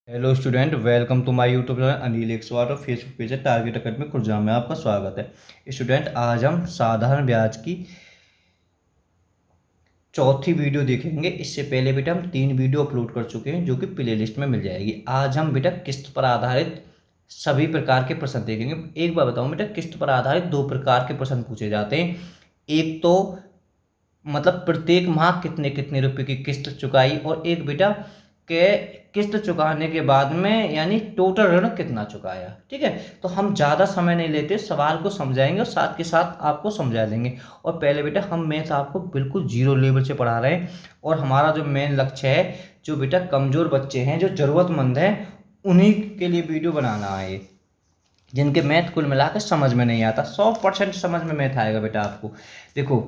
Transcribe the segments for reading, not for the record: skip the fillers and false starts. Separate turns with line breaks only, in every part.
Hello student, welcome to my YouTube channel Anil 108 और Facebook page है target academy Khurja में आपका स्वागत है। स्टूडेंट, आज हम साधारण ब्याज की चौथी वीडियो देखेंगे। इससे पहले बेटा हम 3 वीडियो अपलोड कर चुके हैं जो कि प्ले लिस्ट में मिल जाएगी। आज हम बेटा किस्त पर आधारित सभी प्रकार के प्रश्न देखेंगे। एक बार बताऊं बेटा, किस्त पर आधारित 2 प्रकार के प्रश्न पूछे जाते हैं। एक तो मतलब प्रत्येक माह कितने कितने रुपए की किस्त चुकाई, और एक बेटा के किस्त चुकाने के बाद में यानी टोटल ऋण कितना चुकाया। ठीक है, तो हम ज़्यादा समय नहीं लेते, सवाल को समझाएंगे और साथ के साथ आपको समझा देंगे। और पहले बेटा हम मैथ आपको बिल्कुल जीरो लेवल से पढ़ा रहे हैं, और हमारा जो मेन लक्ष्य है, जो बेटा कमज़ोर बच्चे हैं, जो ज़रूरतमंद हैं, उन्हीं के लिए वीडियो बनाना है। जिनके मैथ कुल मिला के समझ में नहीं आता, 100% समझ में मैथ आएगा बेटा आपको। देखो,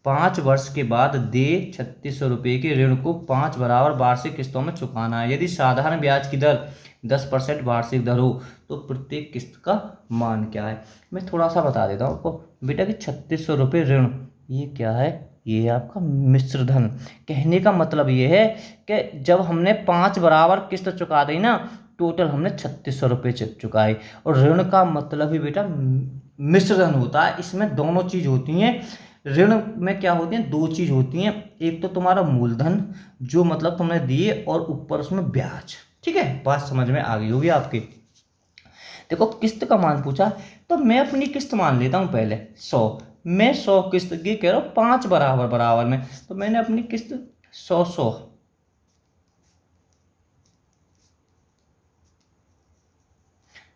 5 वर्ष के बाद दे 3600 रुपये के ऋण को 5 बराबर वार्षिक किस्तों में चुकाना है। यदि साधारण ब्याज की दर 10% वार्षिक दर हो तो प्रत्येक किस्त का मान क्या है। मैं थोड़ा सा बता देता हूँ आपको बेटा कि 3600 रुपये ऋण, ये क्या है, ये है आपका मिश्र धन। कहने का मतलब ये है कि जब हमने 5 बराबर किस्त चुका दी ना, टोटल हमने 3600 रुपये चुकाए। और ऋण का मतलब ही बेटा मिश्र धन होता है। इसमें दोनों चीज़ होती हैं। ऋण में क्या होती हैं, 2 चीज़ होती हैं। एक तो तुम्हारा मूलधन जो मतलब तुमने दिए, और ऊपर उसमें ब्याज। ठीक है, बात समझ में आ गई होगी आपकी। देखो, किस्त का मान पूछा तो मैं अपनी किस्त मान लेता हूँ पहले 100। मैं 100 किस्त की कह रहा हूँ 5 बराबर बराबर में, तो मैंने अपनी किस्त 100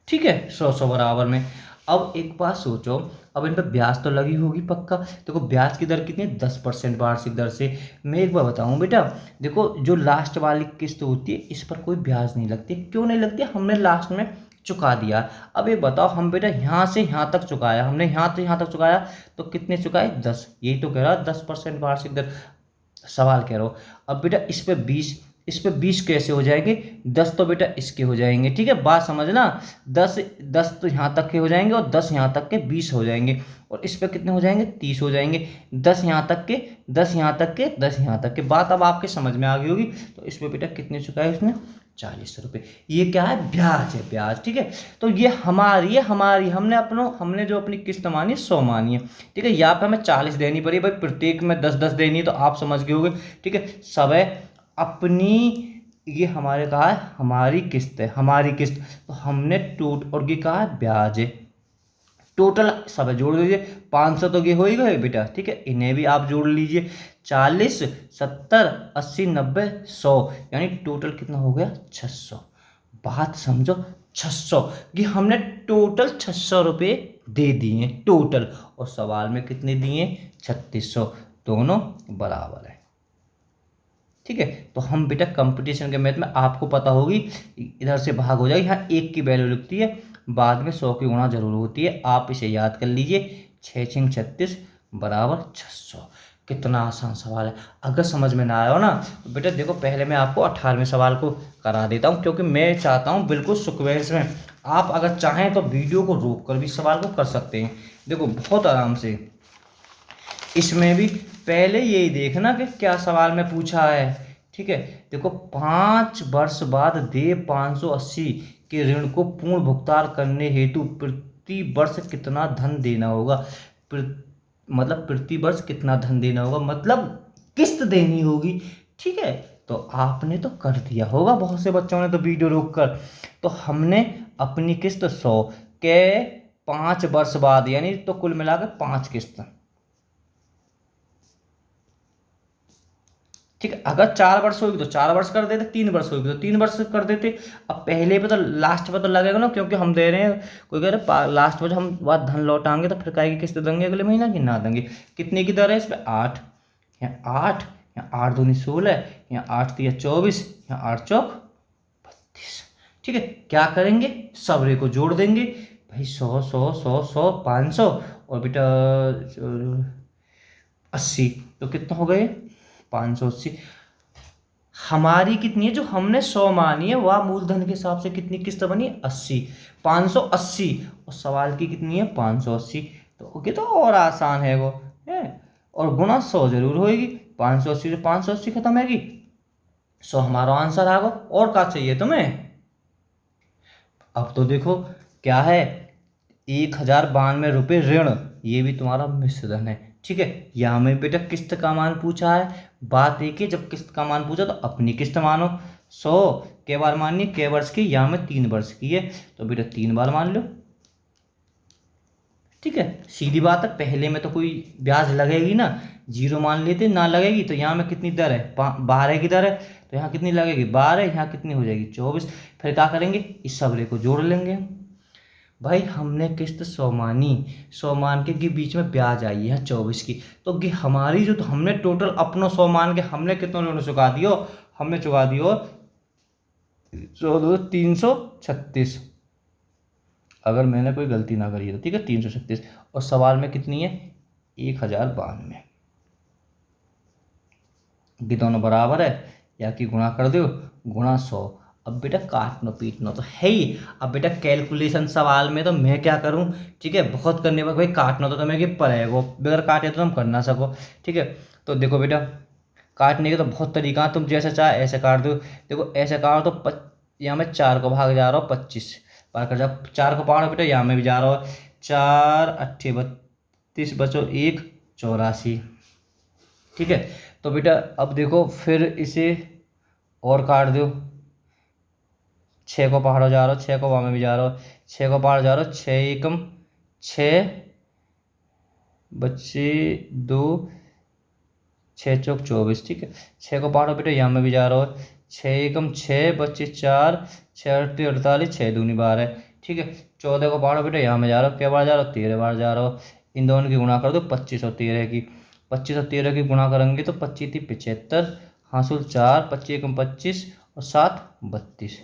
ठीक है, 100 बराबर में। अब एक बात सोचो, अब इन पर ब्याज तो लगी होगी पक्का। देखो, ब्याज की दर कितनी है, 10% वार्षिक दर से। मैं एक बार बताऊं बेटा, देखो जो लास्ट वाली किस्त होती है इस पर कोई ब्याज नहीं लगती। क्यों नहीं लगती, हमने लास्ट में चुका दिया। अब एक बताओ, हम बेटा यहाँ से यहाँ तक चुकाया, हमने यहाँ से यहाँ तक चुकाया, तो कितने चुकाए, 10। यही तो कह रहा 10% वार्षिक दर सवाल कह रहा हो। अब बेटा इस पे 20, इस पे 20 कैसे हो जाएंगे, 10 तो बेटा इसके हो जाएंगे। ठीक है, बात समझना। 10 10 तो यहाँ तक के हो जाएंगे, और 10 यहाँ तक के 20 हो जाएंगे। और इस पे कितने हो जाएंगे, 30 हो जाएंगे। 10 यहाँ तक के, 10 यहाँ तक के, 10 यहाँ तक के। बात अब आपके समझ में आ गई होगी। तो इस पे बेटा कितने चुकाए उसने, 40 रुपये। ये क्या है, ब्याज है, ब्याज। ठीक है, तो ये हमारी है, हमारी हमने जो अपनी किस्त मानी 100 मानी है। ठीक है, यहाँ पे हमें 40 देनी पड़ी भाई, प्रत्येक में 10-10 देनी है, तो आप समझ गए होगे। ठीक है, सब है अपनी। ये हमारे कहा है हमारी किस्त है, हमारी किस्त। तो हमने और ये कहा है ब्याज है। टोटल सब है, जोड़ लीजिए। 500 तो ये हो ही गए बेटा। ठीक है, इन्हें भी आप जोड़ लीजिए। 40, 70, 80, 90, 100, यानी टोटल कितना हो गया, 600। बात समझो, 600। ये हमने टोटल 600 रुपये दे दिए टोटल, और सवाल में कितने दिए, 3600। दोनों बराबर है। ठीक है, तो हम बेटा कंपटीशन के मैथ में आपको पता होगी, इधर से भाग हो जाएगी, यहाँ 1 की वैल्यू लिखती है, बाद में 100 की गुणा जरूर होती है। आप इसे याद कर लीजिए, 6×6 = 36 बराबर 600। कितना आसान सवाल है। अगर समझ में ना आया हो ना, तो बेटा देखो, पहले मैं आपको 18वें सवाल को करा देता हूँ, क्योंकि मैं चाहता हूँ बिल्कुल सीक्वेंस में। आप अगर चाहें तो वीडियो को रोक कर भी सवाल को कर सकते हैं। देखो बहुत आराम से, इसमें भी पहले यही देखना कि क्या सवाल में पूछा है। ठीक है, देखो, 5 वर्ष बाद दे 580 के ऋण को पूर्ण भुगतान करने हेतु प्रति वर्ष कितना धन देना होगा। मतलब प्रति वर्ष कितना धन देना होगा, मतलब किस्त देनी होगी। ठीक है, तो आपने तो कर दिया होगा, बहुत से बच्चों ने तो वीडियो रोक कर। तो हमने अपनी किस्त 100 के 5 वर्ष बाद, यानी तो कुल मिलाकर 5 किस्त। ठीक है, अगर 4 वर्ष होगी तो 4 वर्ष कर देते, 3 वर्ष होगी तो 3 वर्ष कर देते। अब पहले पे तो लास्ट पे तो लगेगा ना, क्योंकि हम दे रहे हैं। कोई कह रहे हैं लास्ट पे जो हम बाद धन लौटाएंगे तो फिर काय की किस्त देंगे अगले महीना की, ना देंगे। कितने की दर है इस पर, 8। यहाँ 8, यहाँ 8 दूनी 16, यहाँ 8 तिया 24, यहाँ 8 चौक 32। ठीक है, क्या करेंगे, सबरे को जोड़ देंगे भाई। 100, 100, 100, 100, 500, और बेटा 80, तो कितना हो गए, 580। हमारी कितनी है, जो हमने 100 मानी है, वह मूलधन के हिसाब से कितनी किस्त बनी, 80। 580, और सवाल की कितनी है, 580। तो ये तो और आसान है वो है। और गुणा 100 जरूर होगी, 580 से 580 खत्म हैगी, 100 हमारा आंसर आ गया। और क्या चाहिए तुम्हें। अब तो देखो क्या है, 1092 रुपये ऋण, ये भी तुम्हारा मिश्र धन है। ठीक है, यहाँ में बेटा किस्त का मान पूछा है। बात एक है, जब किस्त का मान पूछा तो अपनी किस्त मानो। 100 कै बार माननी, कै वर्ष की, यहाँ में 3 वर्ष की है, तो बेटा 3 बार मान लो। ठीक है, सीधी बात है, पहले में तो कोई ब्याज लगेगी ना, जीरो मान लेते ना लगेगी, तो यहाँ में कितनी दर है, 12 की दर है, तो यहाँ कितनी लगेगी, 12, यहाँ कितनी हो जाएगी, 24। फिर क्या करेंगे, इस सबरे को जोड़ लेंगे हम। भाई हमने किस्त 100 मानी, 100 मान के बीच में ब्याज आई है 24 की, तो हमारी जो, तो हमने टोटल अपना 100 मान के हमने कितने लोगों ने चुका दियो, हमने चुका दियो 336। अगर मैंने कोई गलती ना करी है तो ठीक है, 336। और सवाल में कितनी है, 1092। ये दोनों बराबर है, या कि गुणा कर दो, गुणा 100। अब बेटा काटना पीटना तो है ही। अब बेटा कैलकुलेशन सवाल में तो मैं क्या करूं, ठीक है, बहुत करने पर भाई काटना तो तुम्हें कि पड़ेगा, बगैर काटे तो तुम कर ना सको। ठीक है, तो देखो बेटा काटने के तो बहुत तरीका है, तुम जैसे चाहे ऐसे काट दो। देखो ऐसे काटो तो यहाँ में 4 को भाग जा रहा हो 25 बार कर जाओ, 4 को पहाड़ो बेटा, यहाँ में भी जा रहा हो, 4 अट्ठे 32 बचो 1 84। ठीक है, तो बेटा अब देखो फिर इसे और काट दो, 6 को पहाड़ो जा रहा हो, 6 को वहाँ में भी जा रहा हो, 6 को पहाड़ जा रहा हो, 6 एकम 6 बच्चे 2 6 चौक 24। ठीक है, 6 को पहाड़ो बेटा, यहाँ में भी जा रहा हो, 6 एकम 6 बच्चे 4 6 अट्ठे 48 6 दूनी 12। ठीक है, 14 को पहाड़ो बेटा, यहाँ में जा रहा हो, क्या बार जा रहा हो, 13 बार जा रहा हो। इन दोनों की गुणा कर दो 25 और 13 की, 25 और 13 की गुणा करेंगे तो 25 थी 75, हासिल 4, 25 एकम 25 और 7 32,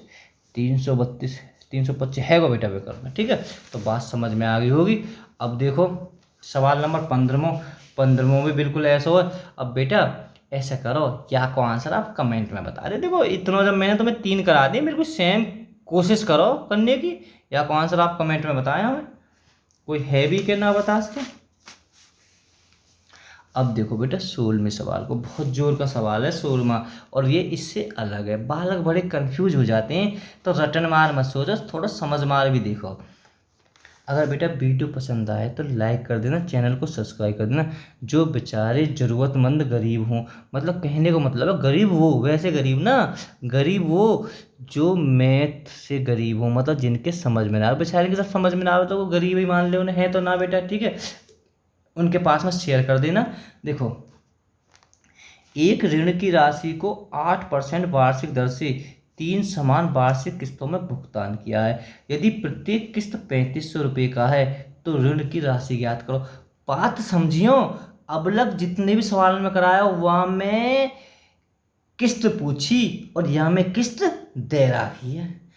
332 325 है वो बेटा बेकर में। ठीक है, तो बात समझ में आ गई होगी। अब देखो सवाल नंबर 15वां भी बिल्कुल ऐसा हो। अब बेटा ऐसा करो, क्या को आंसर आप कमेंट में बता दे। देखो इतना जब मैंने तुम्हें 3 करा दिए, बिल्कुल सेम कोशिश करो करने की, या को आंसर आप कमेंट में बताएं हमें, कोई है भी कि ना बता सके। अब देखो बेटा 16वें सवाल को, बहुत जोर का सवाल है 16वां, और ये इससे अलग है, बालक बड़े कंफ्यूज हो जाते हैं, तो रटन मार मत सोचो, थोड़ा समझ मार भी देखो। अगर बेटा वीडियो पसंद आए तो लाइक कर देना, चैनल को सब्सक्राइब कर देना। जो बेचारे ज़रूरतमंद गरीब हों, मतलब कहने को मतलब है गरीब वो वैसे गरीब ना, गरीब वो जो मैथ से गरीब हो, मतलब जिनके समझ में ना आए, बेचारे के सब समझ में ना आए तो वो गरीब ही मान ले उन्हें, है तो ना बेटा। ठीक है, उनके पास में शेयर कर देना। देखो एक ऋण की राशि को 8% वार्षिक दर से 3 समान वार्षिक किस्तों में भुगतान किया है। यदि प्रत्येक किस्त 3500 रुपये का है तो ऋण की राशि ज्ञात करो। बात समझियो, अब लग जितने भी सवाल में कराया वहाँ में किस्त पूछी और यहाँ में किस्त दे रखी है।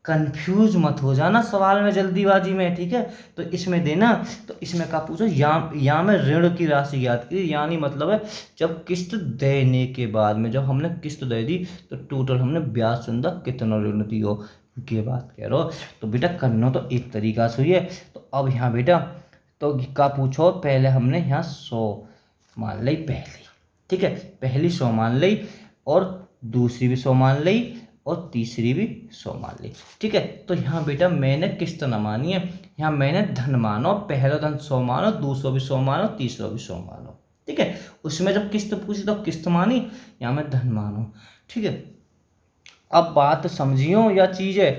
कंफ्यूज मत हो जाना सवाल में जल्दीबाजी में। ठीक है, तो इसमें देना, तो इसमें क्या पूछो, यहाँ में ऋण की राशि याद की, यानी मतलब है जब किस्त देने के बाद में, जब हमने किस्त दे दी तो टोटल हमने ब्याज सुंदा कितना ऋण दियो, ये बात कह रहे हो। तो बेटा करना तो एक तरीका से हुई है। तो अब यहाँ बेटा तो क्या पूछो, पहले हमने यहाँ 100 मान ली पहली, ठीक है, पहली 100 मान ली, और दूसरी भी 100 मान ली, और तीसरी भी 100 मान ली। ठीक है, तो यहाँ बेटा मैंने किस्त न मानी है, यहाँ मैंने धन मानो, पहला धन 100 मानो, दूसरा भी 100 मानो, तीसरा भी 100 मानो। ठीक है, उसमें जब किस्त पूछी तो किस्त मानी, यहाँ में धन मानो। ठीक है, अब बात समझियो या चीज़ है,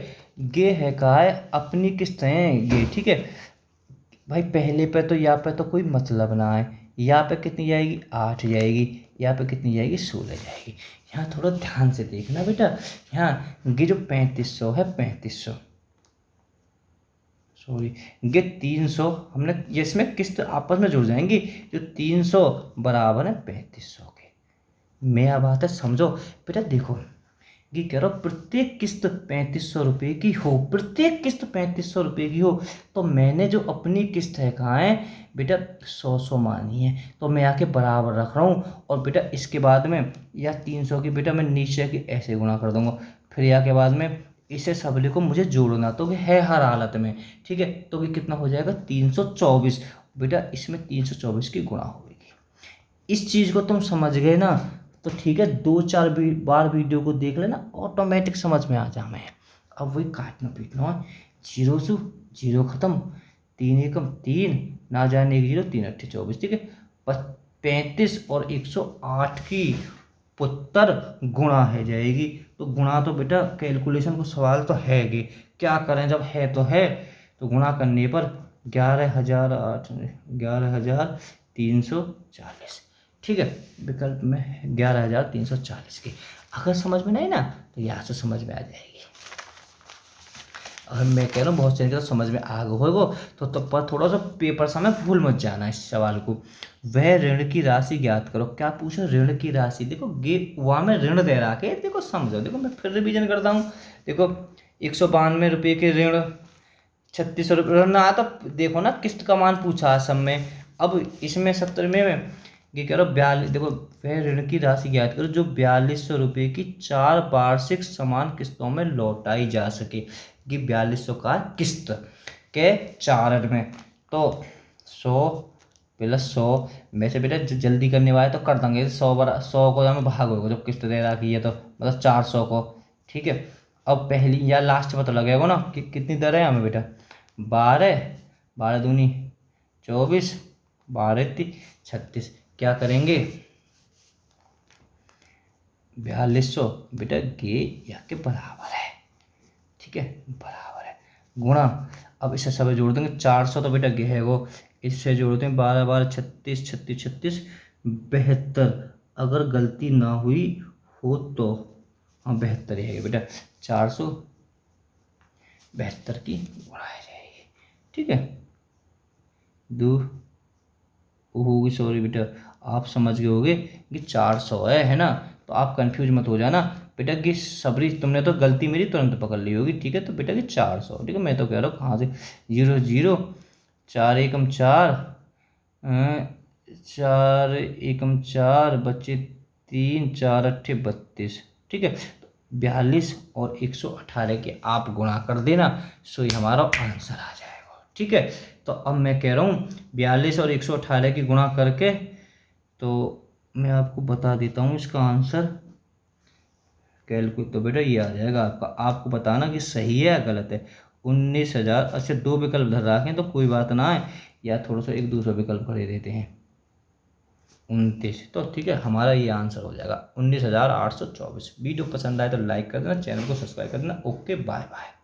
ये है कहा है अपनी किस्त है ये। ठीक है भाई, पहले पे तो यहाँ पे तो कोई मतलब ना है, यहाँ पे कितनी जाएगी 8 जाएगी, यहाँ पे कितनी जाएगी 16 जाएगी। यहाँ थोड़ा ध्यान से देखना बेटा, यहाँ ये जो 3500 है, 3500 सॉरी ये 300 हमने, ये इसमें किस्त आपस में जुड़ जाएंगी, जो 300 बराबर है 3500 के। मैं बात है समझो बेटा, देखो ये कह रहा हूँ प्रत्येक किस्त 3500 रुपये की हो, प्रत्येक किस्त 3500 रुपये की हो, तो मैंने जो अपनी किस्त है कहाँ है बेटा 100 मानी है, तो मैं आके बराबर रख रहा हूँ। और बेटा इसके बाद में या 300 की बेटा मैं नीचे की ऐसे गुणा कर दूंगा, फिर या के बाद में इसे सबले को मुझे जोड़ना तो है हर हालत में। ठीक है, तो ये कितना हो जाएगा 324। बेटा इसमें 324 की गुणा होगी। इस चीज़ को तुम समझ गए ना, तो ठीक है, 2-4 बार वीडियो को देख लेना, ऑटोमेटिक समझ में आ जा। मैं अब वही काटना पीटना है, जीरो से जीरो खत्म, तीन एकम तीन, ना जाने एक जीरो, तीन अट्ठे 24, ठीक है। 35 और 108 की पुत्तर गुणा है जाएगी। तो गुणा तो बेटा कैलकुलेशन को सवाल तो है कि क्या करें, जब है तो है, तो गुणा करने पर 11,340, ठीक है। विकल्प में 11,340 की। अगर समझ में नहीं ना तो यहाँ से समझ में आ जाएगी। और मैं कह रहा हूँ बहुत से तो समझ में आ गए होगा, तो पर थोड़ा सा पेपर समय भूल मत जाना इस सवाल को। वह ऋण की राशि ज्ञात करो। क्या पूछो, ऋण की राशि। देखो वहाँ में ऋण दे रहा है, देखो समझो, देखो मैं फिर रिवीजन करता हूँ। देखो 192 रुपये के ऋण, 3600 रुपये ना, तो देखो ना किस्त का मान पूछा है सब में। अब इसमें 70 में ये कह रहा हूँ 42, देखो वह ऋण की राशि ज्ञात करो जो 4200 रुपये की 4 वार्षिक समान किस्तों में लौटाई जा सके। कि 4200 का किस्त के 4 में, तो 100 प्लस 100 में से बेटा जल्दी करने वाले तो कर देंगे 100 को हमें भाग होगा जब किस्त दे रखी है, तो मतलब 400 को, ठीक है। अब पहली या लास्ट में तो लगेगा ना कि कितनी दर है हमें बेटा, 12, 12 दूनी 24, 12 36। क्या करेंगे, 4200 बेटा ये या के बराबर है, ठीक है, बराबर है, गुणा। अब इससे सब जोड़ देंगे, 400 तो बेटा है वो, इससे जोड़ते हैं 12 12 36 36 36 72। अगर गलती ना हुई हो तो हाँ 72 है बेटा, 472 की गुणा आ जाएगी, ठीक है। दो होगी, सॉरी बेटा आप समझ गए होगे कि 400 है ना, तो आप कंफ्यूज मत हो जाना बेटा कि सबरी तुमने तो गलती मेरी तुरंत पकड़ ली होगी, ठीक है। तो बेटा कि 400, ठीक है। मैं तो कह रहा हूँ कहाँ से, जीरो जीरो, 4 एकम 4, 4 एकम 4 बच्चे 3, 4 अट्ठे 32, ठीक है। 42 और 118 के आप गुणा कर देना, सो ये हमारा आंसर आ जाएगा, ठीक है। तो अब मैं कह रहा हूँ 42 और 118 की गुणा करके, तो मैं आपको बता देता हूँ इसका आंसर। कैलकुलेट तो बेटा ये आ जाएगा आपका, आपको बताना कि सही है या गलत है। 19,000, अच्छा 2 विकल्प धर रखें तो कोई बात ना है, या थोड़ा सा एक दूसरा विकल्प भरे देते हैं, 29, तो ठीक है हमारा ये आंसर हो जाएगा 19,824। वीडियो पसंद आए तो लाइक कर देना, चैनल को सब्सक्राइब कर देना। Okay bye bye.